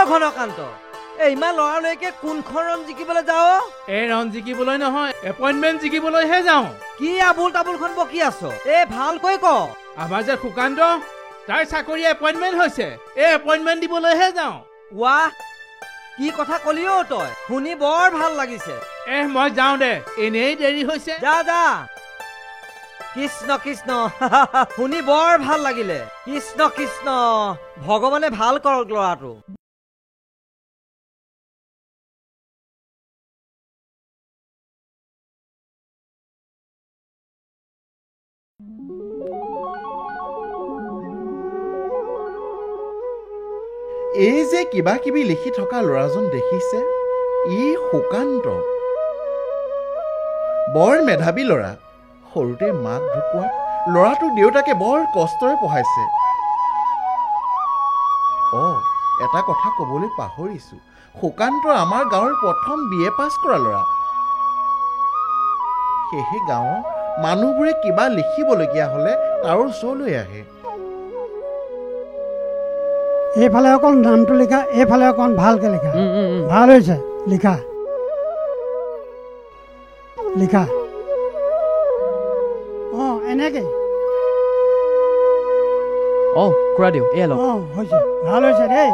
ঘনকান্ত এই ইমান লৰালৈকে কোনখন ৰণ জিকিবলৈ যাও? এই ৰণ জিকিবলৈ নহয়, এপইণ্টমেণ্ট জিকিবলৈহে যাওঁ। কি আবুল তাবুলখন বকি আছ? ভালকৈ ক। আমাৰ যে সুকান্ত, তাৰ চাকৰি এপইণ্টমেণ্ট হৈছে, এই এপইণ্টমেণ্ট দিবলৈহে যাওঁ। ৱাহ, কি কথা কলি অ তই, শুনি বৰ ভাল লাগিছে। মই যাওঁ দে, এনেই দেৰি হৈছে। যা যা। কৃষ্ণ কৃষ্ণ শুনি বৰ ভাল লাগিলে। কৃষ্ণ কৃষ্ণ, ভগৱানে ভাল কৰক ল'ৰাটো। এই যে কিবা কিবি লিখি থকা ল'ৰাজন দেখিছে, ই সুকান্ত। বৰ মেধাৱী ল'ৰা। সৰুতে মাক ঢুকুৱাত ল'ৰাটোক দেউতাকে বৰ কষ্টৰে পঢ়াইছে। এটা কথা ক'বলৈ পাহৰিছোঁ, সুকান্ত আমাৰ গাঁৱৰ প্ৰথম BA পাছ কৰা ল'ৰা। সেয়েহে গাঁৱৰ মানুহবোৰে কিবা লিখিবলগীয়া হ'লে তাৰ ওচৰলৈ আহে। এইফালে অকণ নামটো লিখা, এইফালে অকণ ভালকে লিখা। ভাল হৈছে, লিখা লিখা। এনেকে খুৰা দিওঁ, এই অলপ হৈছে, ভাল হৈছে দেই।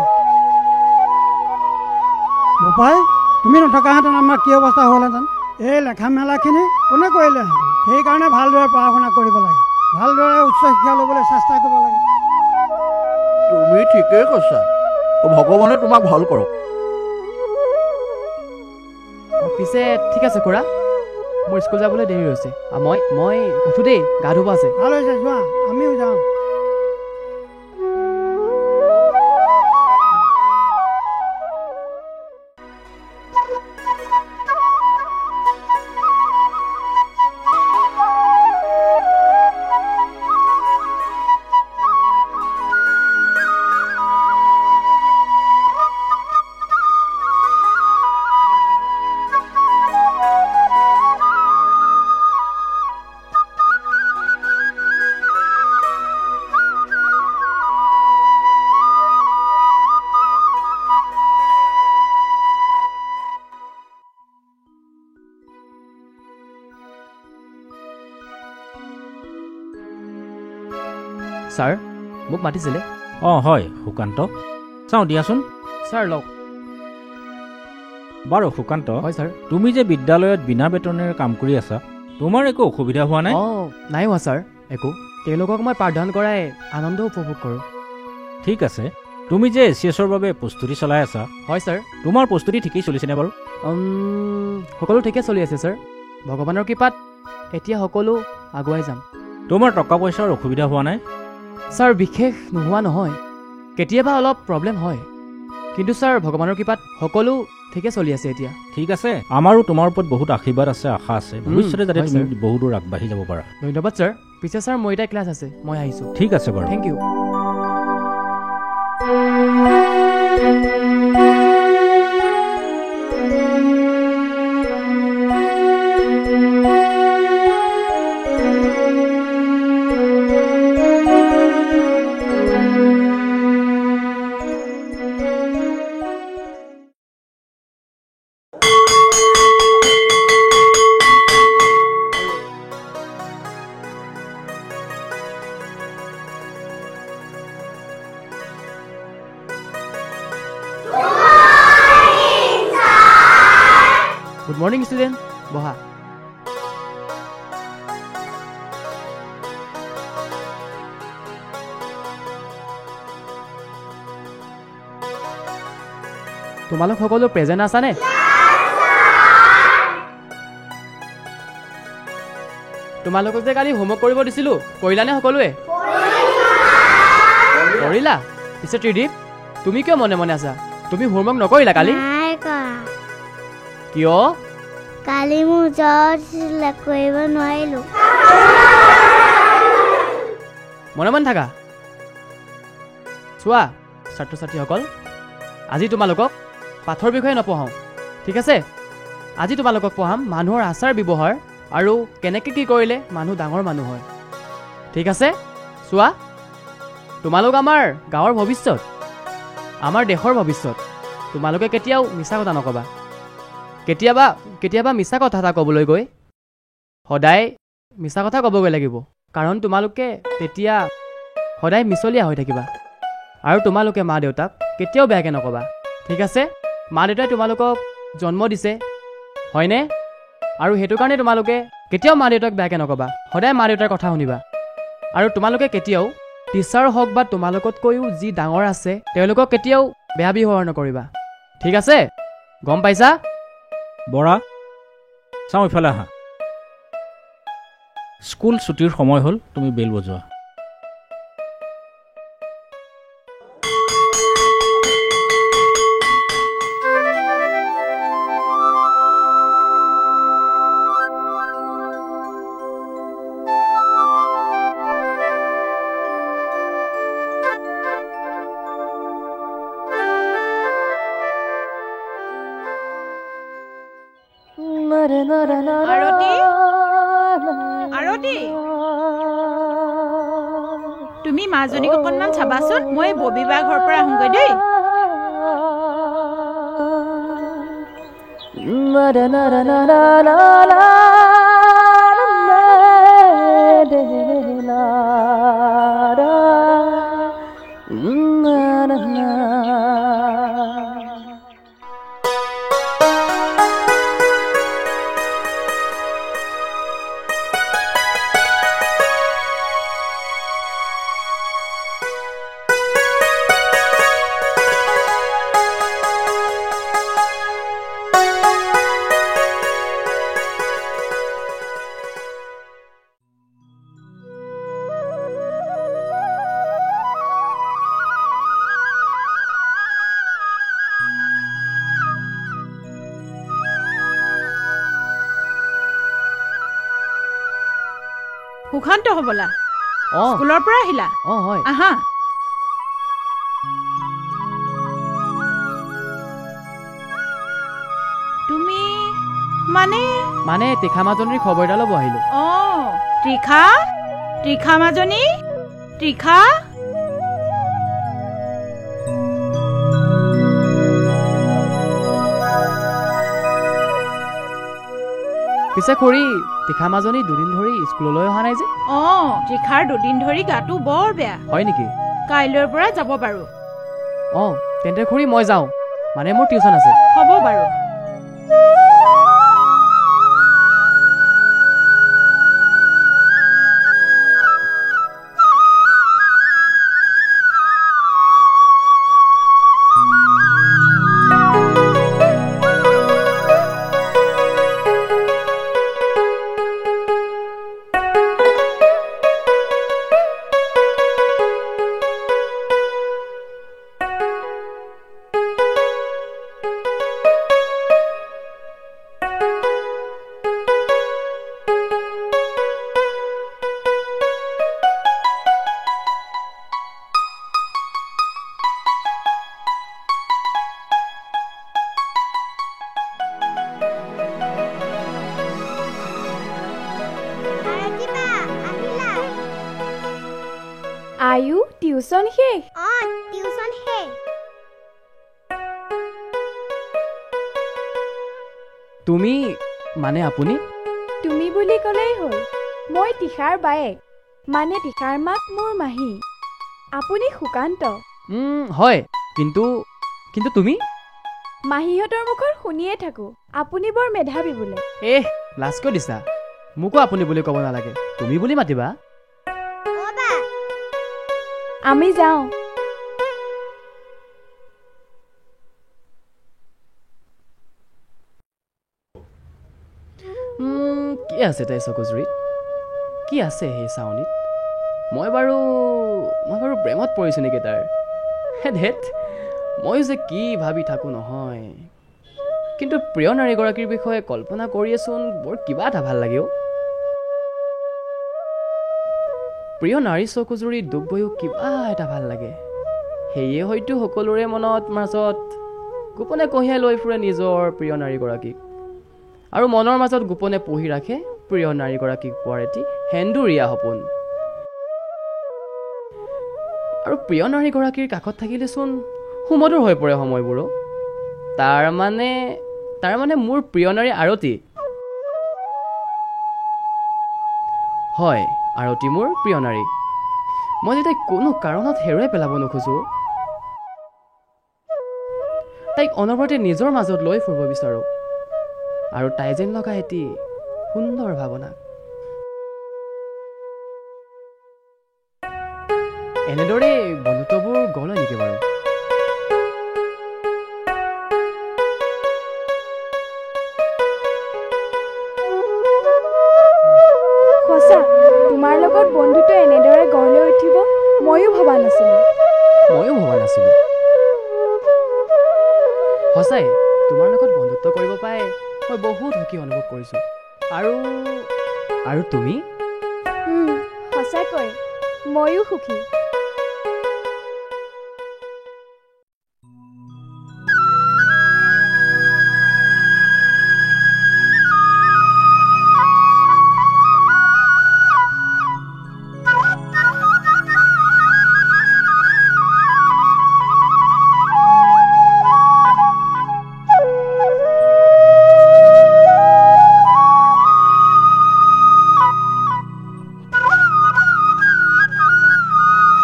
বোপাই, তুমি নথকাহেঁতেন আমাৰ কি অৱস্থা হ'লহেঁতেন? এই লেখা মেলাখিনি কোনে কৰিলেহেঁতেন? সেইকাৰণে ভালদৰে পঢ়া শুনা কৰিব লাগে, ভালদৰে উচ্চ শিক্ষা ল'বলৈ চেষ্টা কৰিব লাগে। তুমি ঠিকেই কৈছা, ভগৱানে তোমাক ভাল কৰক। পিছে ঠিক আছে খুৰা, মোৰ স্কুল যাবলৈ দেৰি হৈছে। মই উঠো দেই, গা ধুব আছে। ভাল হৈছে, যোৱা, আমিও যাওঁ। ছাৰ, মোক মাতিছিলে? হয় সুকান্ত, চাওঁ দিয়াচোন। ছাৰ লওক। বাৰু সুকান্ত, হয় ছাৰ। তুমি যে বিদ্যালয়ত বিনা বেতনেৰে কাম কৰি আছা, তোমাৰ একো অসুবিধা হোৱা নাই? নাই হোৱা ছাৰ, একো। তেওঁলোকক মই পাঠদান কৰাই আনন্দ উপভোগ কৰোঁ। ঠিক আছে, তুমি যে ACS-ৰ বাবে প্ৰস্তুতি চলাই আছা? হয় ছাৰ। তোমাৰ প্ৰস্তুতি ঠিকেই চলিছেনে বাৰু? সকলো ঠিকে চলি আছে ছাৰ, ভগৱানৰ কৃপাত এতিয়া সকলো আগুৱাই যাম। তোমাৰ টকা পইচাৰ অসুবিধা হোৱা নাই? ছাৰ, বিশেষ নোহোৱা নহয়, কেতিয়াবা অলপ প্ৰব্লেম হয়, কিন্তু ছাৰ ভগৱানৰ কৃপাত সকলো ঠিকে চলি আছে এতিয়া। ঠিক আছে, আমাৰো তোমাৰ ওপৰত বহুত আশীৰ্বাদ আছে, আশা আছে, ভৱিষ্যতে যাতে তুমি বহু দূৰ আগবাঢ়ি যাব পাৰা। ধন্যবাদ ছাৰ। পিছে ছাৰ, মোৰ এতিয়া ক্লাছ আছে, মই আহিছোঁ। ঠিক আছে বাৰু, thank you. Good morning student, বহা। তোমালোক সকলো প্ৰেজেণ্ট আছানে? তোমালোকক যে কালি হোমৱৰ্ক কৰিব দিছিলোঁ, কৰিলানে সকলোৱে? কৰিলা? পিছে ত্ৰিদীপ, তুমি কিয় মনে মনে আছা? তুমি হোমৱৰ্ক নকৰিলা কালি? কিয়? কালি মোৰ জ্বৰ কৰিব নোৱাৰিলোঁ। মনে মনে থাকা। চোৱা ছাত্ৰ ছাত্ৰীসকল, আজি তোমালোকক পাঠৰ বিষয়ে নপঢ়াওঁ, ঠিক আছে? আজি তোমালোকক পঢ়াম মানুহৰ আচাৰ ব্যৱহাৰ আৰু কেনেকৈ কি কৰিলে মানুহ ডাঙৰ মানুহ হয়, ঠিক আছে? চোৱা, তোমালোক আমাৰ গাঁৱৰ ভৱিষ্যত, আমাৰ দেশৰ ভৱিষ্যত, তোমালোকে কেতিয়াও মিছা কথা নক'বা। কেতিয়াবা কেতিয়াবা মিছা কথা এটা ক'বলৈ গৈ সদায় মিছা কথা ক'বগৈ লাগিব, কাৰণ তোমালোকে তেতিয়া সদায় মিছলীয়া হৈ থাকিবা। আৰু তোমালোকে মা দেউতাক কেতিয়াও বেয়াকৈ নক'বা, ঠিক আছে? মা দেউতাই তোমালোকক জন্ম দিছে, হয়নে? আৰু সেইটো কাৰণে তোমালোকে কেতিয়াও মা দেউতাক বেয়াকৈ নক'বা, সদায় মা দেউতাৰ কথা শুনিবা। আৰু তোমালোকে কেতিয়াও টিচাৰ হওক বা তোমালোকতকৈও যি ডাঙৰ আছে তেওঁলোকক কেতিয়াও বেয়া ব্যৱহাৰ নকৰিবা, ঠিক আছে? গম পাইছা? বৰা, চাওঁ ইফালে আহা। স্কুল ছুটিৰ সময় হ'ল, তুমি বেল বজোৱা। আৰতি, আৰতি, তুমি মাজনীক অকণমান চাবাচোন, মই ববিবা ঘৰৰ পৰা আহোঁগৈ দেই। সুশান্ত হ'বলা, অঁ স্কুলৰ পৰা আহিলা? অঁ হয়। আহা। তুমি মানে তীখা মাজনীৰ খবৰ এটা ল'ব আহিলোঁ। অঁ, ত্ৰিখা, ত্ৰিখা মাজনী, ত্ৰিখা। পিছে খুৰী, তীখা মাজনী দুদিন ধৰি স্কুললৈ অহা নাই যে? অঁ, ত্ৰিখাৰ দুদিন ধৰি গাটো বৰ বেয়া। হয় নেকি? কাইলৈৰ পৰা যাব পাৰো। অঁ, তেন্তে খুৰী মই যাওঁ, মানে মোৰ টিউচন আছে। হ'ব বাৰু। আয়ু, টিউচন শেষ? অঁ, টিউচন শেষ। তুমি মানে আপুনি? তুমি বুলি ক'লেই হ'ল। মই তীখাৰ বায়েক, মানে তীখাৰ মাক মোৰ মাহী। আপুনি সুকান্ত? হয়, কিন্তু তুমি? মাহীহঁতৰ মুখত শুনিয়ে থাকোঁ আপুনি বৰ মেধাৱী বোলে। লাজ কিয় দিছা? মোকো আপুনি বুলি ক'ব নালাগে, তুমি বুলি মাতিবা। আমি যাওঁ। কি আছে তাই চকুজুৰিত? কি আছে সেই চাৱনীত? মই বাৰু প্ৰেমত পৰিছোঁ নেকি তাৰ? ধেত, ময়ো যে কি ভাবি থাকোঁ নহয়। কিন্তু প্ৰিয় নাৰীগৰাকীৰ বিষয়ে কল্পনা কৰিয়েচোন বৰ কিবা এটা ভাল লাগে। প্ৰিয় নাৰী চকুজুৰিত ডুব গৈও কিবা এটা ভাল লাগে। সেয়ে হয়তো সকলোৰে মাজত গোপনে কঢ়িয়াই লৈ ফুৰে নিজৰ প্ৰিয় নাৰীগৰাকীক, আৰু মনৰ মাজত গোপনে পুহি ৰাখে প্ৰিয় নাৰীগৰাকীক পোৱাৰ এটি সেন্দুৰীয়া সপোন। আৰু প্ৰিয় নাৰীগৰাকীৰ কাষত থাকিলেচোন সুমধুৰ হৈ পৰে সময়বোৰো। তাৰমানে মোৰ প্ৰিয় নাৰী আৰতী। হয়, আৰতী মোৰ প্ৰিয় নাৰী। মই যে তাইক কোনো কাৰণত হেৰুৱাই পেলাব নোখোজো। তাইক অনবৰতে নিজৰ মাজত লৈ ফুৰিব বিচাৰোঁ, আৰু তাই যেন লগা এটি সুন্দৰ ভাৱনা। এনেদৰে বন্ধুত্ববোৰ গঢ় লয় নেকি বাৰু? সঁচা, তোমাৰ লগত বন্ধুত্ব এনেদৰে গঢ় লৈ উঠিব ময়ো ভবা নাছিলোঁ। সঁচাই, তোমাৰ লগত বন্ধুত্ব কৰিব পাই মই বহুত সুখী অনুভৱ কৰিছোঁ। আৰু তুমি? সঁচাকৈ ময়ো সুখী।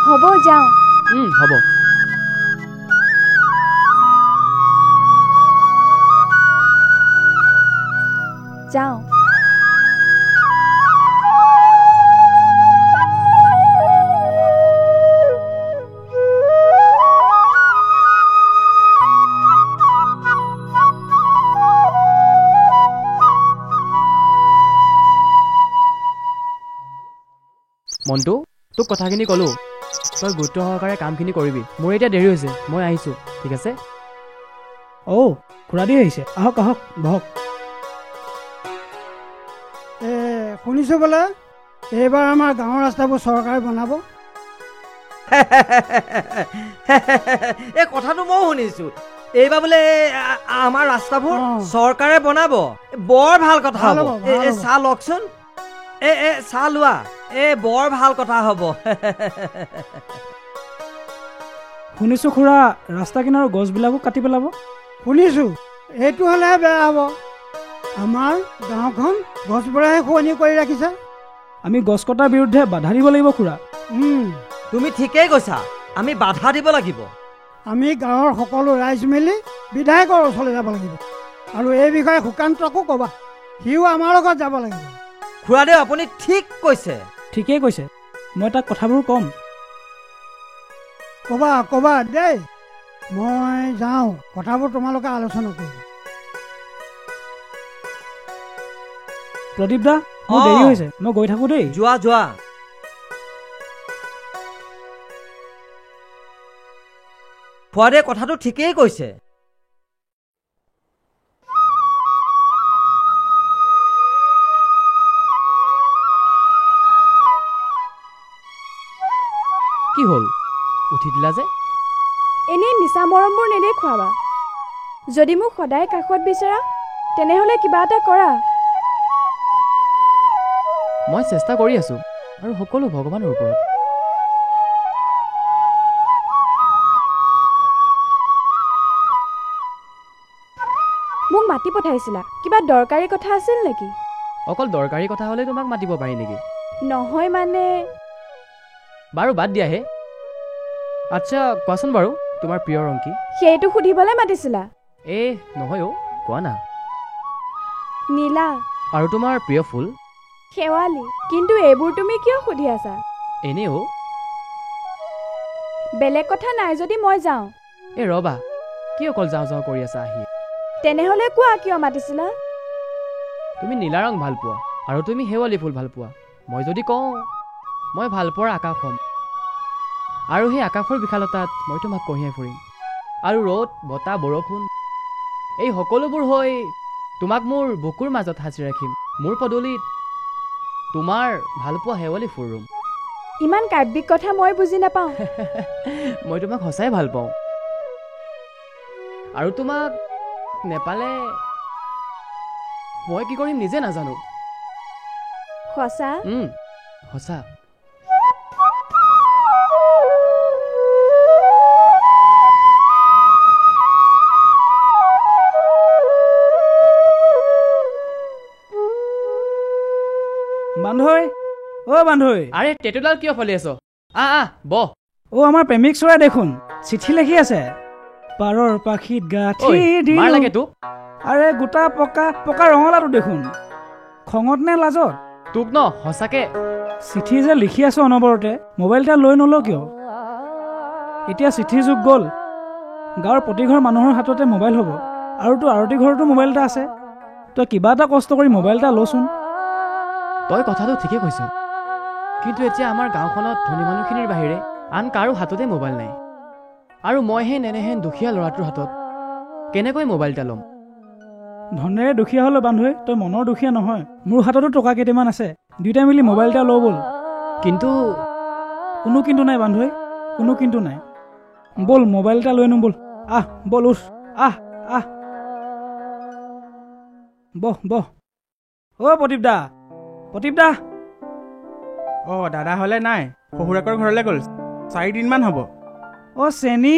হ'ব, যাওঁ। হ'ব। যাওঁ। মন্টু, তোক কথাখিনি ক'লো, তই গুৰুত্ব সহকাৰে কামখিনি কৰিবি। মোৰ এতিয়া দেৰি হৈছে, মই আহিছোঁ, ঠিক আছে? খুৰা দি আহিছে, আহক আহক, বহক। শুনিছোঁ বোলে এইবাৰ আমাৰ গাঁৱৰ ৰাস্তাবোৰ চৰকাৰে বনাব। এই কথাটো ময়ো শুনিছোঁ। এইবাৰ বোলে আমাৰ ৰাস্তাবোৰ চৰকাৰে বনাব। বৰ ভাল কথা হ'ব। চাহ লওকচোন, চাহ লোৱা। বৰ ভাল কথা হ'ব। শুনিছোঁ খুৰা ৰাস্তা কিনাৰৰ গছবিলাকো কাটি পেলাব। শুনিছোঁ, এইটো হ'লেহে বেয়া হ'ব। আমাৰ গাঁওখন গছবোৰেহে শুৱনি কৰি ৰাখিছে। আমি গছ কটাৰ বিৰুদ্ধে বাধা দিব লাগিব খুৰা। তুমি ঠিকেই কৈছা, আমি বাধা দিব লাগিব। আমি গাঁৱৰ সকলো ৰাইজ মিলি বিধায়কৰ ওচৰলৈ যাব লাগিব, আৰু এই বিষয়ে সুকান্তকো ক'বা, সিও আমাৰ লগত যাব লাগিব। খুৰাদেউ, আপুনি ঠিক কৈছে। ঠিকেই কৈছে, মই তাক কথাবোৰ ক'ম। ক'বা দেই। মই যাওঁ, কথাবোৰ তোমালোকে আলোচনা কৰিবা। প্ৰদীপ দা, মোৰ দেৰি হৈছে, মই গৈ থাকোঁ দেই। যোৱা। খুৰাদেউ কথাটো ঠিকেই কৈছে। কি হ'ল, উঠি দিলা যে? এনেই মিছা মৰমবোৰ নেদেখুৱাবা। যদি মোক সদায় কাষত বিচৰা তেনেহ'লে কিবা এটা কৰা। মই চেষ্টা কৰি আছোঁ, আৰু সকলো ভগৱানৰ ওপৰত। মোক মাতি পঠাইছিলা, কিবা দৰকাৰী কথা আছিল নেকি? অকল দৰকাৰী কথা হ'লে তোমাক মাতিব পাৰি নেকি? নহয় মানে। বাৰু বাদ দিয়াহে। আচ্ছা কোৱাচোন বাৰু, তোমাৰ প্ৰিয় ৰং কি? সেইটো সুধিবলৈ মাতিছিলা? নহয় কোৱা না। নীলা। আৰু তোমাৰ প্ৰিয় ফুল? শেৱালি। কিন্তু এইবোৰ তুমি কিয় সুধি আছা? এনেও। বেলেগ কথা নাই যদি মই যাওঁ। ৰবা, কি অকল যাওঁ কৰি আছা আহি? তেনেহ'লে কোৱা কিয় মাতিছিলা? তুমি নীলা ৰং ভাল পোৱা, আৰু তুমি শেৱালি ফুল ভাল পোৱা। মই যদি কওঁ মই ভাল পোৱাৰ আকাশ হ'ম, আৰু সেই আকাশৰ বিশালতাত মই তোমাক কঢ়িয়াই ফুৰিম, আৰু ৰ'দ বতাহ বৰষুণ এই সকলোবোৰ হৈ তোমাক মোৰ বুকুৰ মাজত সাঁচি ৰাখিম। মোৰ পদূলিত তোমাৰ ভালপোৱা শেৱালি ফুল ৰুম। ইমান কাব্যিক কথা মই বুজি নাপাওঁ। মই তোমাক সঁচাই ভাল পাওঁ, আৰু তোমাক নেপালে মই কি কৰিম নিজে নাজানো। সঁচা? সঁচা। বান্ধৈ অ' বান্ধৈ আৰে টেটুডাল কিয় ফলি আছ বহ অ' আমাৰ প্ৰেমিক চৰাই দেখোন চিঠি লিখি আছে পাৰৰ পাখিত গাঠি মাৰ লাগে তোক আৰে গোটা পকা ৰঙালাওটো দেখোন খঙত নে লাজত তোক ন সঁচাকে চিঠি যে লিখি আছো অনবৰতে মোবাইল এটা লৈ নলওঁ কিয় এতিয়া চিঠিৰ যুগ গ'ল গাঁৱৰ প্ৰতিঘৰ মানুহৰ হাততে মোবাইল হ'ব আৰু তোৰ আৰতি ঘৰতো মোবাইল এটা আছে তই কিবা এটা কষ্ট কৰি মোবাইল এটা লচোন তই কথাটো ঠিকেই কৈছ কিন্তু এতিয়া আমাৰ গাঁওখনত ধনী মানুহখিনিৰ বাহিৰে আন কাৰো হাততে মোবাইল নাই আৰু মইহে নেনেহেন দুখীয়া ল'ৰাটোৰ হাতত কেনেকৈ মোবাইল এটা ল'ম ধনেৰে দুখীয়া হ'লে বান্ধৈ তই মনৰ দুখীয়া নহয় মোৰ হাততো টকা কেইটামান আছে দুয়োটাই মিলি মোবাইল এটা লওঁ ব'ল কিন্তু কোনো কিন্তু নাই বান্ধৈ কোনো কিন্তু নাই ব'ল মোবাইল এটা লৈ আনো ব'ল ব'ল উঠ বহ অ' প্ৰদীপ দা অ' দাদা হ'লে নাই শহুৰেকৰ ঘৰলৈ গ'ল 4 দিনমান হ'ব অ' চেনী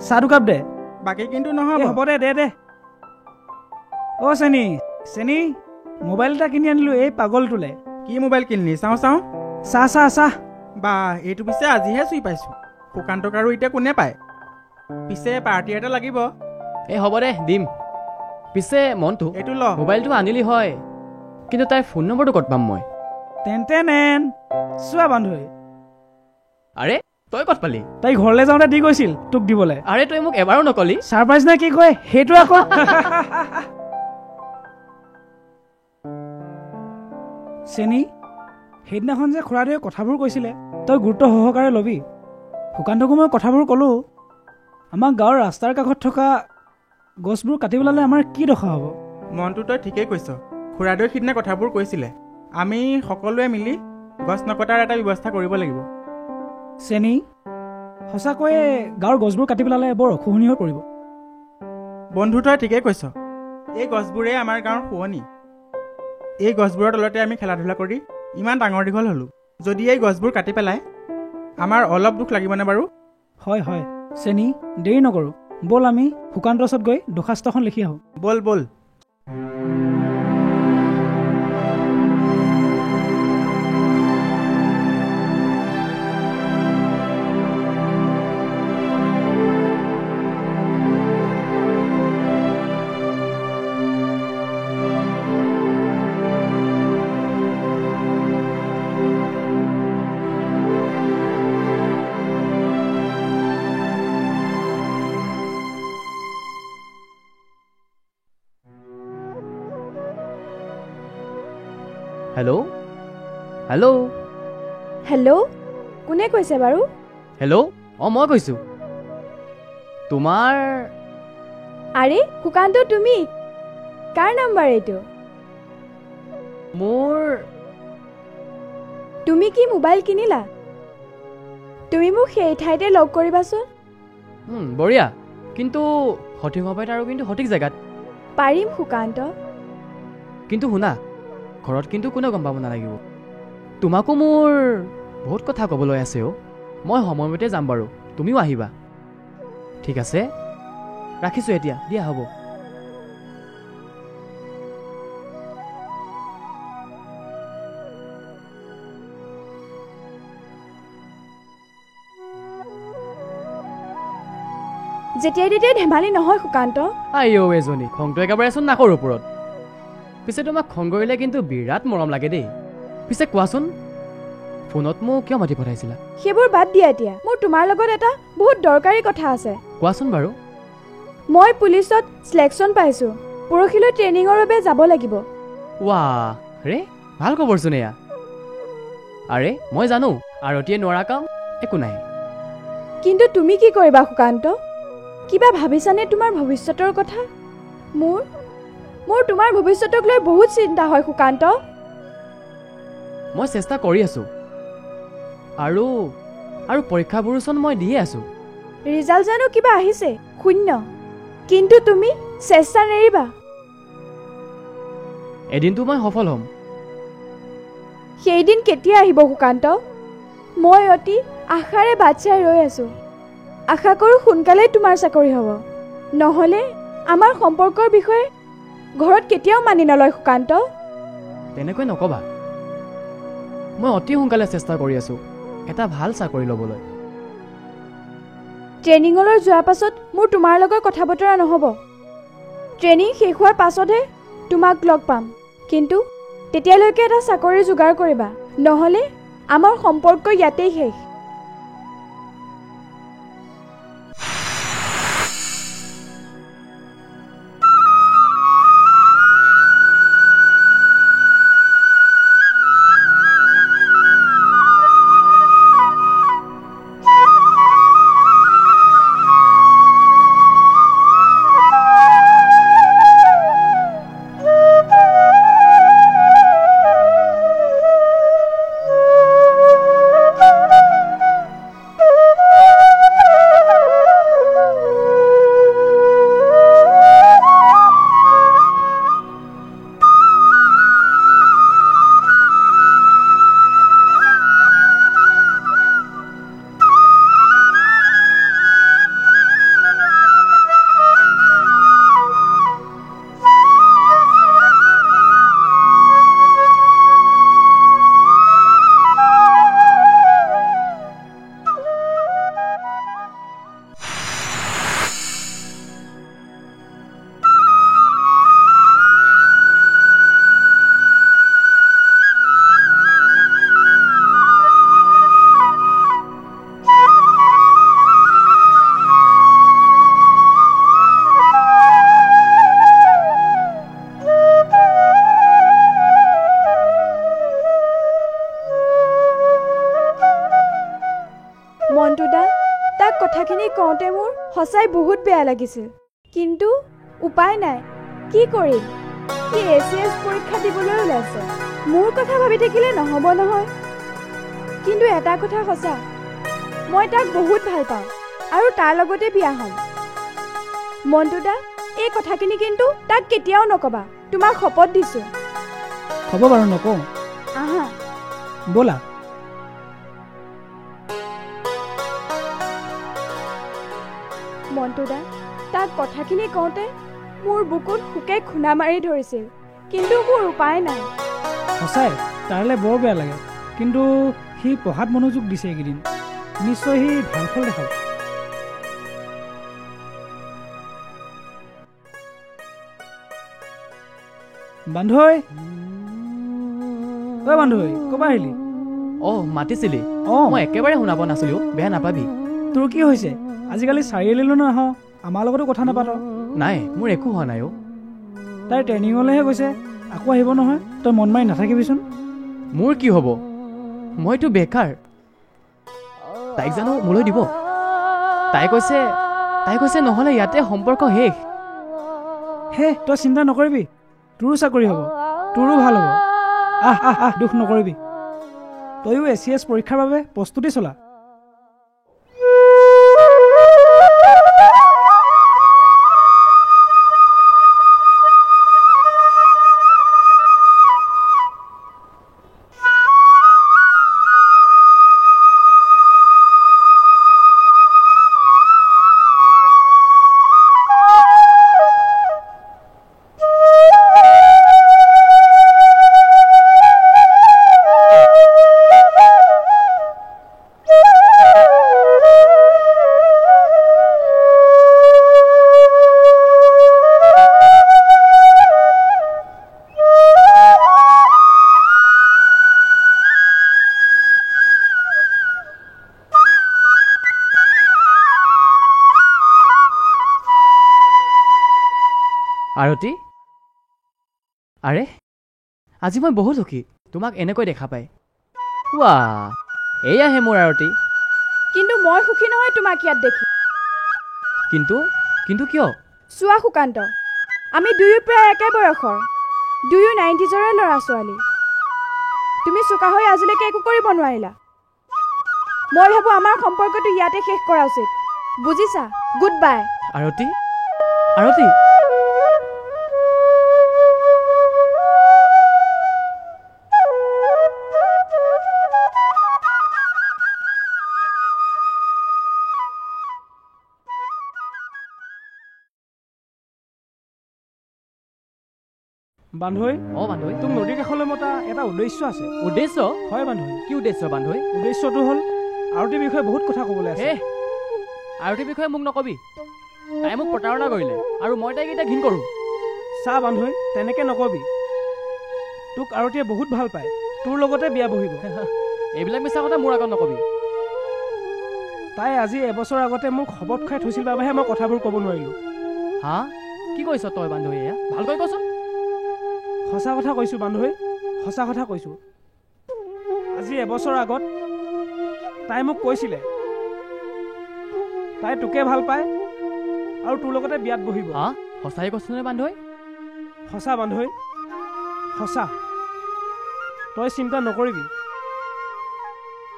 চাহ দুকাপ দে বাকী কিন্তু নহ'ব হ'ব দে অ' চেনী মোবাইল এটা কিনি আনিলো এই পাগলটোলে কি মোবাইল কিনিলি চাওঁ চাহ বা এইটো পিছে আজিহে চুই পাইছোঁ সুকান্তক আৰু এতিয়া কোনে পায় পিছে পাৰ্টি এটা লাগিব হ'ব দে দিম পিছে মনটো এইটো ল মোবাইলটো আনিলি হয় কিন্তু তাইৰ ফোন নম্বৰটো ক'ত পাম মই তেন চোৱা বান্ধৈ আৰে তই ক'ত পালি তাই ঘৰলৈ যাওঁতে দি গৈছিল তোক দিবলৈ আৰে তই মোক এবাৰো নকলি ছাৰপ্ৰাইজ নে কি কয় সেইটো আকৌ চেনী সেইদিনাখন যে খুৰাদেৱে কথাবোৰ কৈছিলে তই গুৰুত্ব সহকাৰে ল'বি সুকান্তকো মই কথাবোৰ ক'লোঁ আমাৰ গাঁৱৰ ৰাস্তাৰ কাষত থকা গছবোৰ কাটি পেলালে আমাৰ কি দশা হ'ব মনটো তই ঠিকেই কৈছ খুৰাদেৱে সিদিনা কথাবোৰ কৈছিলে আমি সকলোৱে মিলি গছ নকটাৰ এটা ব্যৱস্থা কৰিব লাগিব চেনী সঁচাকৈয়ে গাঁৱৰ গছবোৰ কাটি পেলালে বৰ অশুভনীয় হৈ পৰিব বন্ধু তই ঠিকেই কৈছ এই গছবোৰেই আমাৰ গাঁৱৰ শুৱনি এই গছবোৰৰ তলতে আমি খেলা ধূলা কৰি ইমান ডাঙৰ দীঘল হ'লোঁ যদি এই গছবোৰ কাটি পেলায় আমাৰ অলপ দুখ লাগিবনে বাৰু হয় চেনী দেৰি নকৰোঁ ব'ল আমি সুকান্তৰ ওচৰত গৈ দৰখাস্তখন লিখি আহোঁ ব'ল হেল্ল' কোনে কৈছে বাৰু মই কৈছোঁ তোমাৰ আৰে সুকান্ত তুমি কাৰ নাম্বাৰ এইটো মোৰ তুমি কি মোবাইল কিনিলা তুমি মোক সেই ঠাইতে লগ কৰিবাচোন বঢ়িয়া কিন্তু সঠিক সময়ত আৰু কিন্তু সঠিক জেগাত পাৰিম সুকান্ত কিন্তু শুনা ঘৰত কিন্তু কোনেও গম পাব নালাগিব তোমাকো মোৰ বহুত কথা ক'বলৈ আছে মই সময়মতে যাম বাৰু তুমিও আহিবা ঠিক আছে ৰাখিছোঁ এতিয়া দিয়া হ'ব যেতিয়াই তেতিয়াই ধেমালি নহয় সুকান্ত এজনী খংটো একেবাৰেচোন নাকৰ ওপৰত পিছে তোমাক খং কৰিলে কিন্তু বিৰাট মৰম লাগে দেই পিছে কোৱাচোন ফোনত মোক কিয় মাতি পঠাইছিলা সেইবোৰ বাদ দিয়া এতিয়া মোৰ তোমাৰ লগত এটা বহুত দৰকাৰী কথা আছে কোৱাচোন বাৰু মই পুলিচত সিলেকশ্যন পাইছোঁ পৰহিলৈ ট্ৰেইনিঙৰ বাবে যাব লাগিব ৰে ভাল খবৰচোন এয়া আৰে মই জানো আৰতিয়ে নোৱাৰা কাম একো নাই কিন্তু তুমি কি কৰিবা সুকান্ত কিবা ভাবিছানে তোমাৰ ভৱিষ্যতৰ কথা মোৰ তোমাৰ ভৱিষ্যতক লৈ বহুত চিন্তা হয় সুকান্ত মই চেষ্টা কৰি আছোঁ আৰু পৰীক্ষাবোৰচোন মই দিয়ে আছোঁ ৰিজাল্ট জানো কিবা আহিছে 0 কিন্তু তুমি চেষ্টা নেৰিবা এদিনটো মই সফল হ'ম সেইদিন কেতিয়া আহিব সুকান্ত মই অতি আশাৰে বাট চাই ৰৈ আছোঁ আশা কৰোঁ সোনকালেই তোমাৰ চাকৰি হ'ব নহ'লে আমাৰ সম্পৰ্কৰ বিষয়ে ঘৰত কেতিয়াও মানি নলয় সুকান্ত তেনেকৈ নক'বা মই অতি সোনকালে চেষ্টা কৰি আছোঁ এটা ভাল চাকৰি ল'বলৈ। ট্ৰেইনিঙলৈ যোৱাৰ পাছত মোৰ তোমাৰ লগত কথা বতৰা নহ'ব। ট্ৰেইনিং শেষ হোৱাৰ পাছতহে তোমাক লগ পাম। কিন্তু তেতিয়ালৈকে এটা চাকৰি যোগাৰ কৰিবা, নহ'লে আমাৰ সম্পৰ্ক ইয়াতেই শেষ। কথাখিনি কওঁতে মোৰ সঁচাই বহুত বেয়া লাগিছিল, কিন্তু উপায় নাই। কি কৰিম? সি ACS পৰীক্ষা দিবলৈ ওলাইছে। মোৰ কথা ভাবি থাকিলে নহ'ব নহয়। কিন্তু এটা কথা সঁচা, মই তাক বহুত ভাল পাওঁ আৰু তাৰ লগতে বিয়া হ'ম। মন্টু দা, এই কথাখিনি কিন্তু তাক কেতিয়াও নকবা, তোমাক শপত দিছোঁ। হ'ব বাৰু, নকওঁ। আহা ব'লা। মন্টু দা, তাক কথাখিনি কওঁতে মোৰ বুকুত শোকে খুন্দা মাৰি ধৰিছিল, কিন্তু মোৰ উপায় নাই। সঁচাই তাৰলৈ বৰ বেয়া লাগে, কিন্তু সি পঢ়াত মনোযোগ দিছে এইকেইদিন। নিশ্চয় সি ভাল ফল দেখাব। বান্ধৈ, ঐ বান্ধৈ, ক'বা আহিলি? মাতিছিলি? মই একেবাৰে শুনা পোৱা নাছিলো, বেয়া নাপাবি। তোৰ কি হৈছে? আজিকালি চাৰিআলিলৈ নাহ, আমাৰ লগতো কথা নাপাত? নাই, মোৰ একো হোৱা নাই। তাই ট্ৰেইনিঙলৈহে গৈছে, আকৌ আহিব নহয়। তই মন মাৰি নাথাকিবিচোন। মোৰ কি হ'ব? মইতো বেকাৰ। তাইক জানো মোলৈ দিব? তাই কৈছে নহ'লে ইয়াতে সম্পৰ্ক শেষ। তই চিন্তা নকৰিবি, তোৰো চাকৰি হ'ব, তোৰো ভাল হ'ব। আহ দুখ নকৰিবি। তয়ো ACS পৰীক্ষাৰ বাবে প্ৰস্তুতি চলা। আৰতি, আৰে আজি মই বহুত সুখী তোমাক এনেকৈ দেখা পাই। এয়াহে মোৰ আৰতি। কিন্তু মই সুখী নহয় তোমাক ইয়াত দেখি। কিন্তু কিয়? চোৱা সুকান্ত, আমি দুয়ো প্ৰায় একে বয়সৰ, দুয়ো 90s-ৰে ল'ৰা ছোৱালী। তুমি চোকা হৈ আজিলৈকে একো কৰিব নোৱাৰিলা। মই ভাবোঁ আমাৰ সম্পৰ্কটো ইয়াতে শেষ কৰা উচিত, বুজিছা? Good bye. আৰতি। বান্ধৈ বান্ধৈ তোক নদীৰ কাষলৈ মতা এটা উদ্দেশ্য আছে। উদ্দেশ্য? হয় বান্ধৈ। কি উদ্দেশ্য বান্ধৈ? উদ্দেশ্যটো হ'ল আৰতিৰ বিষয়ে বহুত কথা ক'বলৈ আছে। আৰতিৰ বিষয়ে মোক নকবি, তাই মোক প্ৰতাৰণা কৰিলে আৰু মই তাইক এতিয়া ঘিণ কৰোঁ। চা বান্ধৈ, তেনেকৈ নকবি। তোক আৰতিয়ে বহুত ভাল পায়, তোৰ লগতে বিয়া বহিব। এইবিলাক মিছা কথা মোৰ আগত নকবি। তাই আজি এবছৰ আগতে মোক শপত খাই থৈছিল বাবেহে মই কথাবোৰ ক'ব নোৱাৰিলোঁ। হা? কি কৈছ তই বান্ধৈ? এয়া ভালকৈ কচোন। সঁচা কথা কৈছোঁ বান্ধৈ, সঁচা কথা কৈছোঁ। আজি এবছৰ আগত তাই মোক কৈছিলে তাই তোকে ভাল পায় আৰু তোৰ লগতে বিয়াত বহিব। হা? সঁচাই কৈছনে বান্ধৈ? সঁচা বান্ধৈ, সঁচা। তই চিন্তা নকৰিবি।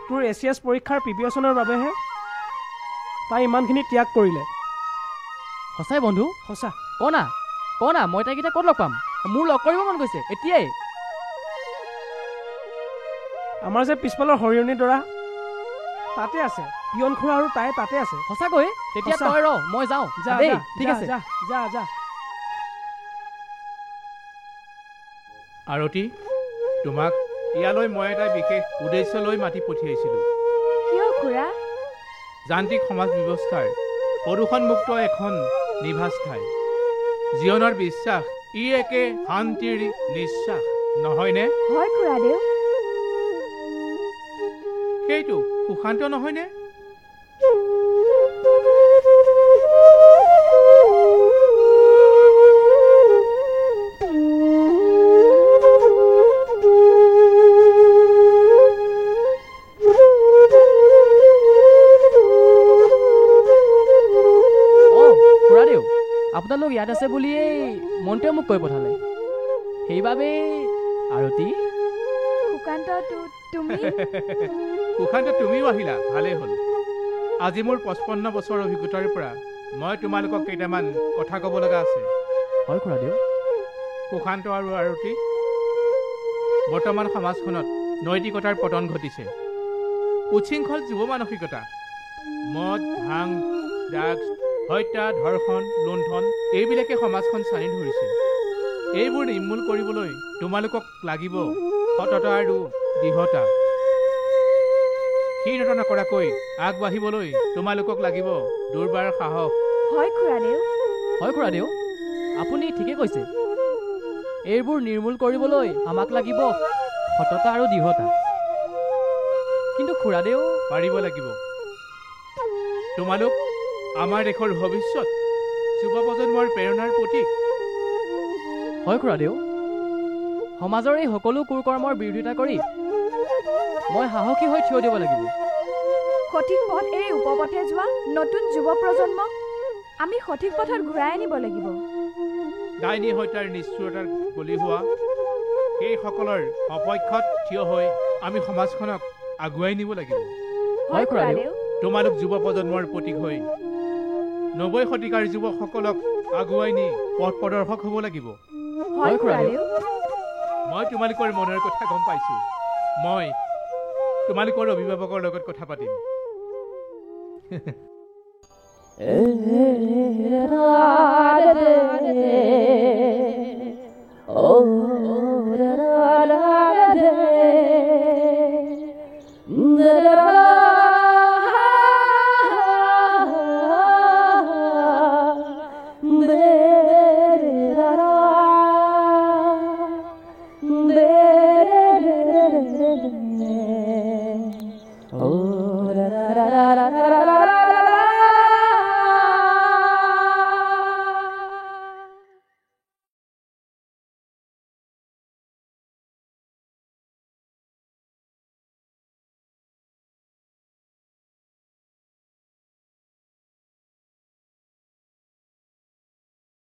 তোৰ ACS পৰীক্ষাৰ প্ৰিপিয়েশ্যনৰ বাবেহে তাই ইমানখিনি ত্যাগ কৰিলে। সঁচাই বন্ধু? সঁচা। কনা মই তাইক এতিয়া ক'ত লগ পাম? মোৰ লগ কৰিব মন গৈছে এতিয়াই। আমাৰ যে পিছফালৰ সৰিয়নি দৰা তাতে আছে, পিয়ন খুৰা আৰু তাই তাতে আছে। সঁচাকৈ? তেতিয়া তই ৰ, মই যাওঁ। ঠিক আছে। যা। আৰতি, তোমাক ইয়ালৈ মই এটা বিশেষ উদ্দেশ্য লৈ মাতি পঠিয়াইছিলোঁ। কিয় খুৰা? যান্ত্ৰিক সমাজ ব্যৱস্থাৰ প্ৰদূষণমুক্ত এখন নিভাঁজ ঠাই। জীৱনৰ বিশ্বাস ই একে শান্তিৰ নিশ্বাস, নহয়নে? হয় খুৰাদেউ। সেইটো সুশান্ত নহয়নে? আপোনালোক ইয়াত আছে বুলিয়েই মনটোৱে মোক কৈ পঠালে। সেইবাবে আৰতি, সুকান্ত তুমিও আহিলা, ভালেই হ'ল। আজি মোৰ 55 বছৰ অভিজ্ঞতাৰ পৰা মই তোমালোকক কেইটামান কথা ক'ব লগা আছে। হয় খুৰাদেউ। সুশান্ত আৰু আৰতি, বৰ্তমান সমাজখনত নৈতিকতাৰ পতন ঘটিছে। উচ্ছৃংখল যুৱ মানসিকতা, মদ, ভাং, ড্ৰাগছ, হত্যা, ধৰ্ষণ, লুণ্ঠন এইবিলাকে সমাজখন চানি ধৰিছে। এইবোৰ নিৰ্মূল কৰিবলৈ তোমালোকক লাগিব সততা আৰু দৃঢ়তা। ক্ষীণতা নকৰাকৈ আগবাঢ়িবলৈ তোমালোকক লাগিব দুৰ্বাৰ সাহস। হয় খুৰাদেউ, আপুনি ঠিকে কৈছে। এইবোৰ নিৰ্মূল কৰিবলৈ আমাক লাগিব সততা আৰু দৃঢ়তা। কিন্তু খুৰাদেউ, পাৰিব লাগিব। তোমালোক আমাৰ দেশৰ ভৱিষ্যত, যুৱ প্ৰজন্মৰ প্ৰেৰণাৰ প্ৰতীক। হয় খুৰাদেউ, সমাজৰ এই সকলো কুকৰ্মৰ বিৰোধিতা কৰি মই সাহসী হৈ থিয় দিব লাগিব। সঠিক পথ এৰি উপপথে যোৱা নতুন যুৱ প্ৰজন্মক আমি সঠিক পথত ঘূৰাই আনিব লাগিব। ডাইনী হত্যাৰ নিষ্ঠুৰতাৰ বলি হোৱা সেইসকলৰ অপক্ষত থিয় হৈ আমি সমাজখনক আগুৱাই নিব লাগিব। হয় খুৰাদেউ। তোমালোক যুৱ প্ৰজন্মৰ প্ৰতীক হৈ 90 শতিকাৰ যুৱকসকলক আগুৱাই নি পথ প্ৰদৰ্শক হ'ব লাগিব। হয় খুৰাদেউ। মই তোমালোকৰ মনৰ কথা গম পাইছোঁ। মই তোমালোকৰ অভিভাৱকৰ লগত কথা পাতিম।